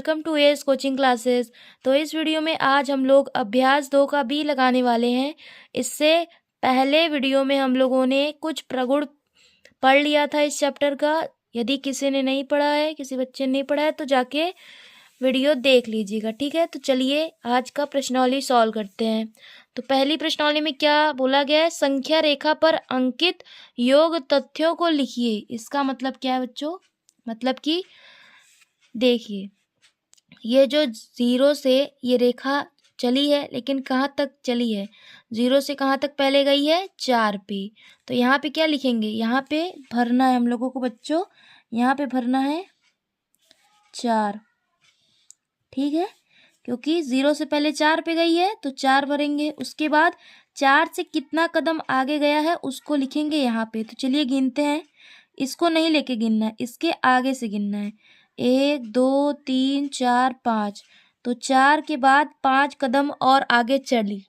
Welcome to S coaching classes. तो इस video में आज हम लोग अभ्यास 2 का बी लगाने वाले हैं। इससे पहले वीडियो में हम लोगों ने कुछ प्रगुण पढ़ लिया था इस चैप्टर का। यदि किसी ने नहीं पढ़ा है, किसी बच्चे ने नहीं पढ़ा है, तो जाके वीडियो देख लीजिएगा, ठीक है। तो चलिए आज का प्रश्नावली सॉल्व करते हैं। तो पहली प्रश्नावली में क्या बोला गया है, संख्या रेखा पर अंकित योग तथ्यों को लिखिए। इसका मतलब क्या है बच्चों, मतलब कि देखिए ये जो 0 से ये रेखा चली है, लेकिन कहाँ तक चली है, 0 से कहाँ तक पहले गई है, 4 पे। तो यहाँ पे क्या लिखेंगे, यहाँ पे भरना है हम लोगों को बच्चों, यहाँ पे भरना है 4, ठीक है। क्योंकि 0 से पहले 4 पे गई है तो 4 भरेंगे। उसके बाद 4 से कितना कदम आगे गया है उसको लिखेंगे यहाँ पे। तो चलिए गिनते हैं, इसको नहीं लेके गिनना है, इसके आगे से गिनना है। 1 2 3 4 5। तो 4 के बाद 5 कदम और आगे चली,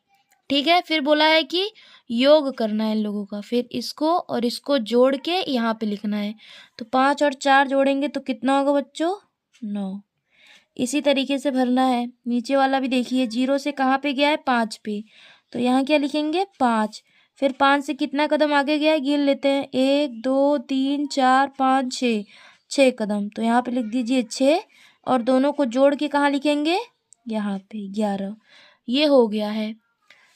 ठीक है। फिर बोला है कि योग करना है इन लोगों का, फिर इसको और इसको जोड़ के यहाँ पे लिखना है। तो 5 और 4 जोड़ेंगे तो कितना होगा बच्चों, 9। इसी तरीके से भरना है। नीचे वाला भी देखिए, 0 से कहाँ पे गया है, 5 पे। तो यहाँ क्या लिखेंगे, 5। फिर 5 से कितना कदम आगे गया है, गिन लेते हैं। 1 2 3 4 5 6, 6 कदम। तो यहाँ पे लिख दीजिए 6, और दोनों को जोड़ के कहाँ लिखेंगे, यहाँ पे 11। ये हो गया है।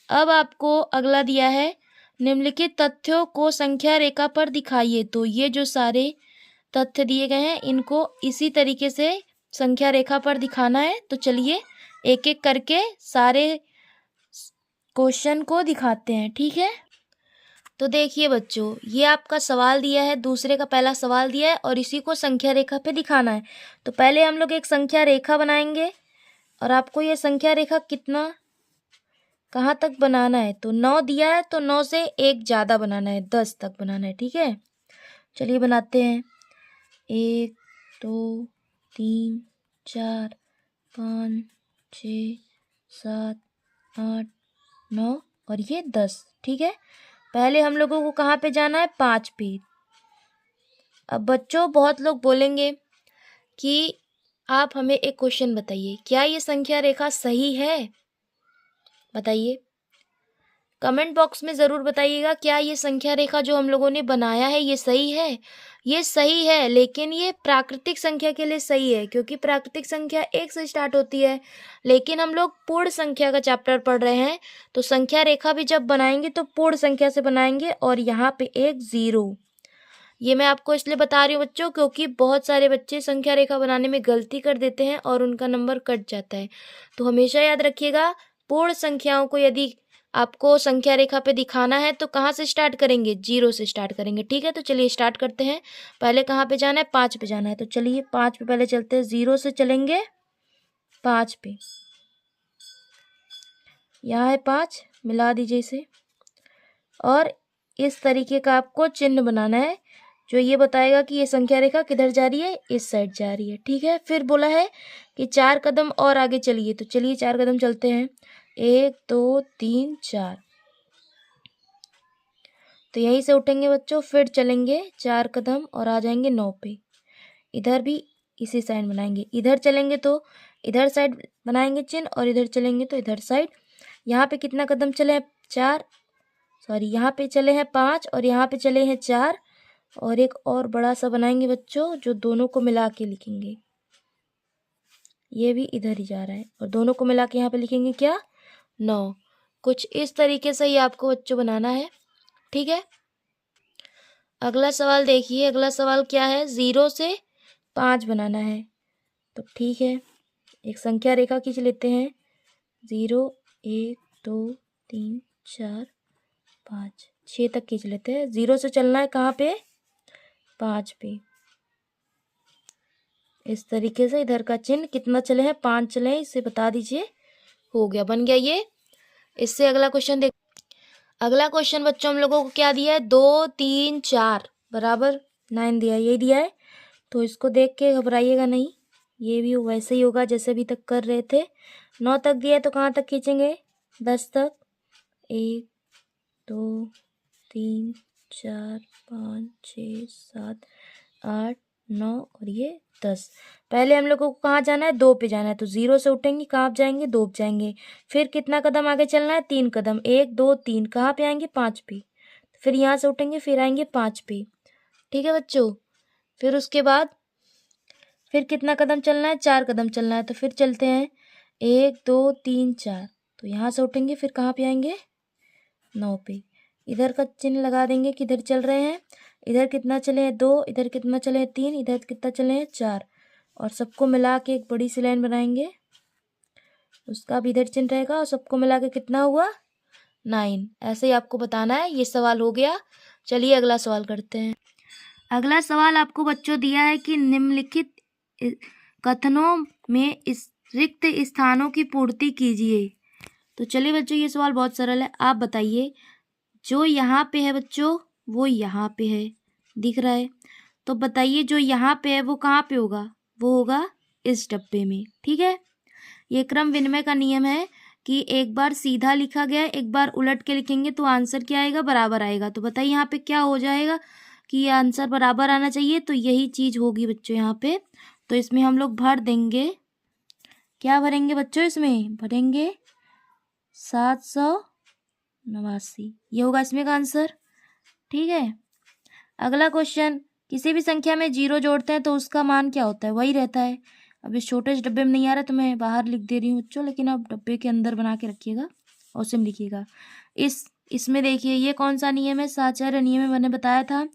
अब आपको अगला दिया है, निम्नलिखित तथ्यों को संख्या रेखा पर दिखाइए। तो ये जो सारे तथ्य दिए गए हैं इनको इसी तरीके से संख्या रेखा पर दिखाना है। तो चलिए एक एक करके सारे क्वेश्चन को दिखाते हैं, ठीक है। तो देखिए बच्चों, ये आपका सवाल दिया है, दूसरे का पहला सवाल दिया है और इसी को संख्या रेखा पे दिखाना है। तो पहले हम लोग एक संख्या रेखा बनाएंगे और आपको ये संख्या रेखा कितना कहाँ तक बनाना है, तो 9 दिया है तो 9 से एक ज़्यादा बनाना है, 10 तक बनाना है, ठीक है। चलिए बनाते हैं। 1 2 3 4 5 6 7 8 9 और ये 10, ठीक है। पहले हम लोगों को कहाँ पे जाना है, 5 पे। अब बच्चों बहुत लोग बोलेंगे कि आप हमें एक क्वेश्चन बताइए, क्या ये संख्या रेखा सही है, बताइए। कमेंट बॉक्स में ज़रूर बताइएगा, क्या ये संख्या रेखा जो हम लोगों ने बनाया है ये सही है। ये सही है, लेकिन ये प्राकृतिक संख्या के लिए सही है, क्योंकि प्राकृतिक संख्या 1 से स्टार्ट होती है। लेकिन हम लोग पूर्ण संख्या का चैप्टर पढ़ रहे हैं, तो संख्या रेखा भी जब बनाएंगे तो पूर्ण संख्या से बनाएंगे। और यहाँ पे एक 0, ये मैं आपको इसलिए बता रही हूँ बच्चों, क्योंकि बहुत सारे बच्चे संख्या रेखा बनाने में गलती कर देते हैं और उनका नंबर कट जाता है। तो हमेशा याद रखिएगा, पूर्ण संख्याओं को यदि आपको संख्या रेखा पे दिखाना है तो कहाँ से स्टार्ट करेंगे, 0 से स्टार्ट करेंगे, ठीक है। तो चलिए स्टार्ट करते हैं। पहले कहाँ पे जाना है, 5 पे जाना है। तो चलिए 5 पे पहले चलते हैं, 0 से चलेंगे 5 पे। यहाँ है 5, मिला दीजिए इसे। और इस तरीके का आपको चिन्ह बनाना है जो ये बताएगा कि ये संख्या रेखा किधर जा रही है, इस साइड जा रही है, ठीक है। फिर बोला है कि 4 कदम और आगे चलिए। तो चलिए 4 कदम चलते हैं, 1 2 3 4। तो यहीं से उठेंगे बच्चों, फिर चलेंगे 4 कदम और आ जाएंगे 9 पे। इधर भी इसी साइड बनाएंगे, इधर चलेंगे तो इधर साइड बनाएंगे चिन्ह, और इधर चलेंगे तो इधर साइड। यहाँ पे कितना कदम चले हैं, 4, सॉरी यहाँ पे चले हैं 5 और यहाँ पे चले हैं 4। और एक और बड़ा सा बनाएंगे बच्चों, जो दोनों को मिला के लिखेंगे, ये भी इधर ही जा रहा है, और दोनों को मिला के यहाँ पे लिखेंगे क्या, 9। कुछ इस तरीके से ही आपको बच्चों बनाना है, ठीक है। अगला सवाल देखिए, अगला सवाल क्या है, 0 से 5 बनाना है। तो ठीक है, एक संख्या रेखा खींच लेते हैं। 0 1 2 3 4 5 6 तक खींच लेते हैं। 0 से चलना है कहाँ पे, 5 पे। इस तरीके से इधर का चिन्ह कितना चले हैं, 5 चले हैं, इसे बता दीजिए। हो गया, बन गया ये। इससे अगला क्वेश्चन देख, अगला क्वेश्चन बच्चों हम लोगों को क्या दिया है, 2 3 4 बराबर 9 दिया है, यही दिया है। तो इसको देख के घबराइएगा नहीं, ये भी वैसे ही होगा जैसे अभी तक कर रहे थे। 9 तक दिया है तो कहाँ तक खींचेंगे, 10 तक। 1 2 3 4 5 6 7 8 9 और ये 10। पहले हम लोगों को कहाँ जाना है, 2 पे जाना है, तो 0 से उठेंगे, कहाँ पे जाएंगे, 2 पे जाएंगे। फिर कितना कदम आगे चलना है, 3 कदम, 1 2 3, कहाँ पे आएंगे, 5 पे। फिर यहाँ से उठेंगे, फिर आएंगे 5 पे। ठीक है बच्चों। फिर उसके बाद फिर कितना कदम चलना है, 4 कदम चलना है, तो फिर चलते हैं 1 2 3 4। तो यहाँ से उठेंगे, फिर कहाँ पे आएंगे, 9 पे। इधर का चिन्ह लगा देंगे कि इधर चल रहे हैं। इधर कितना चले हैं, 2, इधर कितना चले हैं, 3, इधर कितना चले हैं, 4। और सबको मिला के एक बड़ी सी लाइन बनाएंगे, उसका भी इधर चिन्ह रहेगा, और सबको मिला के कितना हुआ, 9। ऐसे ही आपको बताना है। ये सवाल हो गया। चलिए अगला सवाल करते हैं। अगला सवाल आपको बच्चों दिया है कि निम्नलिखित कथनों में इस रिक्त स्थानों की पूर्ति कीजिए। तो चलिए बच्चों, ये सवाल बहुत सरल है। आप बताइए, जो यहाँ पे है बच्चों वो यहाँ पे है, दिख रहा है, तो बताइए जो यहाँ पे है वो कहाँ पे होगा, वो होगा इस डब्बे में। ठीक है। ये क्रम विनिमय का नियम है कि एक बार सीधा लिखा गया, एक बार उलट के लिखेंगे तो आंसर क्या आएगा, बराबर आएगा। तो बताइए यहाँ पे क्या हो जाएगा कि ये आंसर बराबर आना चाहिए, तो यही चीज होगी बच्चों यहाँ पे। तो इसमें हम लोग भर देंगे, क्या भरेंगे बच्चों, इसमें भरेंगे 789। ये होगा इसमें का आंसर। ठीक है। अगला क्वेश्चन, किसी भी संख्या में 0 जोड़ते हैं तो उसका मान क्या होता है, वही रहता है। अब इस छोटे से डब्बे में नहीं आ रहा तो मैं बाहर लिख दे रही हूँ बच्चों, लेकिन आप डब्बे के अंदर बना के रखिएगा और उसमें लिखिएगा। इसमें देखिए ये कौन सा नियम है, साचार्य नियम में मैंने बताया था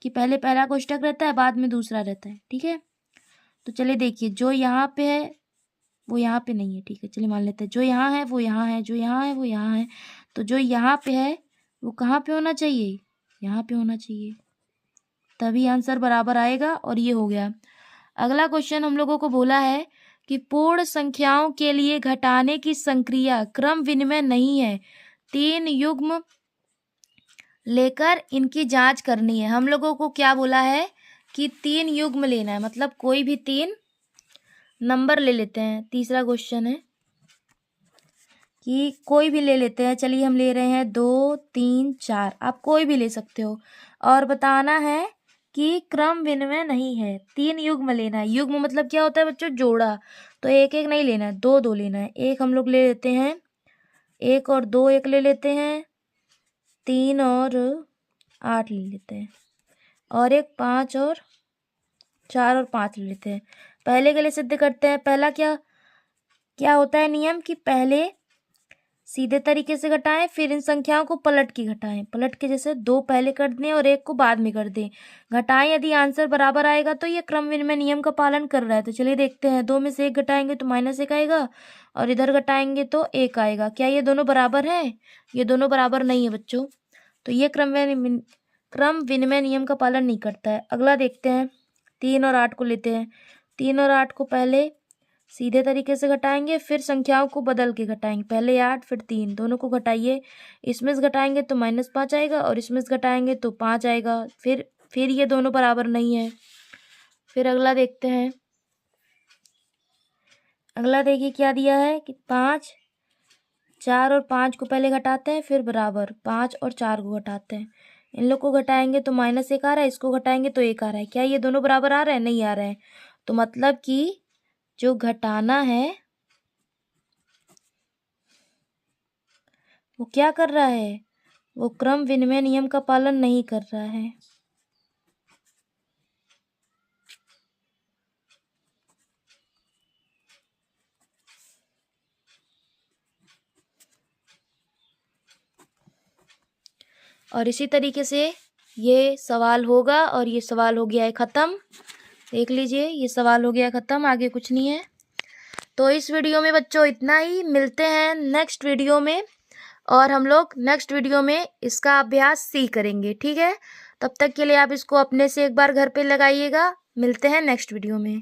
कि पहले पहला कोष्टक रहता है, बाद में दूसरा रहता है। ठीक है। तो चलिए देखिए, जो यहाँ पे है वो यहाँ पे नहीं है। ठीक है, चलिए मान लेते हैं जो यहाँ है वो यहाँ है, जो यहाँ है वो यहाँ है। तो जो यहाँ पे है वो कहाँ पे होना चाहिए, यहाँ पे होना चाहिए, तभी आंसर बराबर आएगा। और ये हो गया। अगला क्वेश्चन हम लोगों को बोला है कि पूर्ण संख्याओं के लिए घटाने की संक्रिया क्रम विनिमय नहीं है, 3 युग्म लेकर इनकी जांच करनी है। हम लोगों को क्या बोला है कि 3 युग्म लेना है, मतलब कोई भी 3 नंबर ले लेते हैं। तीसरा क्वेश्चन है कि कोई भी ले लेते हैं। चलिए हम ले रहे हैं 2 3 4, आप कोई भी ले सकते हो। और बताना है कि क्रम विनिमय नहीं है, 3 युग्म लेना है। युग्म मतलब क्या होता है बच्चों, जोड़ा। तो एक एक नहीं लेना है, 2 2 लेना है। एक हम लोग ले लेते हैं, 1 और 2 1 ले लेते हैं, 3 और 8 ले लेते हैं, और एक 5 और 4 और 5 ले लेते हैं। पहले के लिए सिद्ध करते हैं। पहला क्या क्या होता है नियम कि पहले सीधे तरीके से घटाएं, फिर इन संख्याओं को पलट के घटाएं। पलट के जैसे 2 पहले कर दें और 1 को बाद में कर दें, घटाएं। यदि आंसर बराबर आएगा तो ये क्रम विनिमय नियम का पालन कर रहा है। तो चलिए देखते हैं, 2 में से 1 घटाएंगे तो -1 आएगा, और इधर घटाएंगे तो 1 आएगा। क्या ये दोनों बराबर हैं? ये दोनों बराबर नहीं है बच्चों, तो ये क्रम विनिमय नियम का पालन नहीं करता है। अगला देखते हैं, 3 और 8 को लेते हैं। 3 और 8 को पहले सीधे तरीके से घटाएंगे, फिर संख्याओं को बदल के घटाएंगे। पहले 8 फिर 3, दोनों को घटाइए। इसमें से घटाएंगे तो -5 आएगा, और इसमें से घटाएंगे तो 5 आएगा। फिर ये दोनों बराबर नहीं है। फिर अगला देखते हैं। अगला देखिए क्या दिया है कि 5 4 और 5 को पहले घटाते हैं, फिर बराबर 5 और 4 को घटाते हैं। इन लोग को घटाएंगे तो -1 आ रहा है, इसको घटाएंगे तो 1 आ रहा है। क्या ये दोनों बराबर आ रहे हैं? नहीं आ रहे हैं। तो मतलब कि जो घटाना है वो क्या कर रहा है, वो क्रम विनिमय नियम का पालन नहीं कर रहा है। और इसी तरीके से ये सवाल होगा, और ये सवाल हो गया है ख़त्म। देख लीजिए, ये सवाल हो गया ख़त्म, आगे कुछ नहीं है। तो इस वीडियो में बच्चों इतना ही। मिलते हैं नेक्स्ट वीडियो में, और हम लोग नेक्स्ट वीडियो में इसका अभ्यास सी करेंगे। ठीक है, तब तक के लिए आप इसको अपने से एक बार घर पे लगाइएगा। मिलते हैं नेक्स्ट वीडियो में।